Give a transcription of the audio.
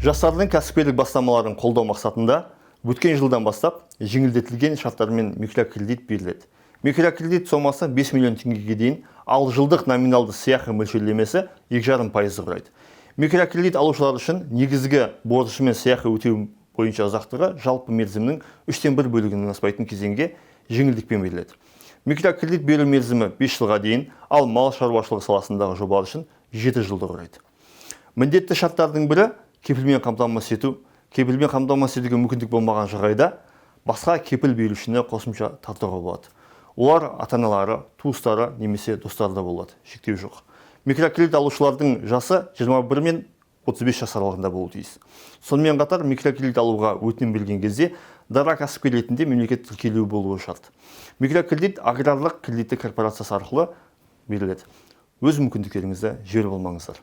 Жастардың кәсіпкерлік бастамаларын қолдау мақсатында өткен жылдан бастап жеңілдетілген шарттармен микрокредит беріледі. Микрокредит сомасы 5 миллион теңгеге дейін, ал жылдық номиналды сыйақы мөлшерлемесі 2,5% құрайды. Микрокредит алушылар үшін негізгі борышы мен сыйақы өтеу бойынша ұзақтығы жалпы мерзімнің 3/1 бөлігінен аспайтын кезеңге жеңілдікпен беріледі. Микрокредит беру мерзімі 5 жылға дейін, ал мал шаруашылығы саласындағы жобалар үшін 7 жылды құрайды. Міндетті шарттардың бірі кепілмен қамтамасыз ету. Кепілмен қамтамасыз етуге мүмкіндік болмаған жағдайда басқа кепіл берушіні қосымша тартуға болады. Олар ата-аналары, туыстары немесе достары да болады. Шектеу жоқ. Микрокредит алушылардың жасы 21 мен 35 жас аралығында болуы тиіс. Сонымен қатар микрокредит алуға өтінім берген кезде дара кәсіпкер ретінде мемлекет тіркелуі болуы шарт. Микрокредит аграрлық кредиттік корпорациясы арқылы беріледі. Өз мүмкіндіктеріңізді жіберіп алмаңыздар.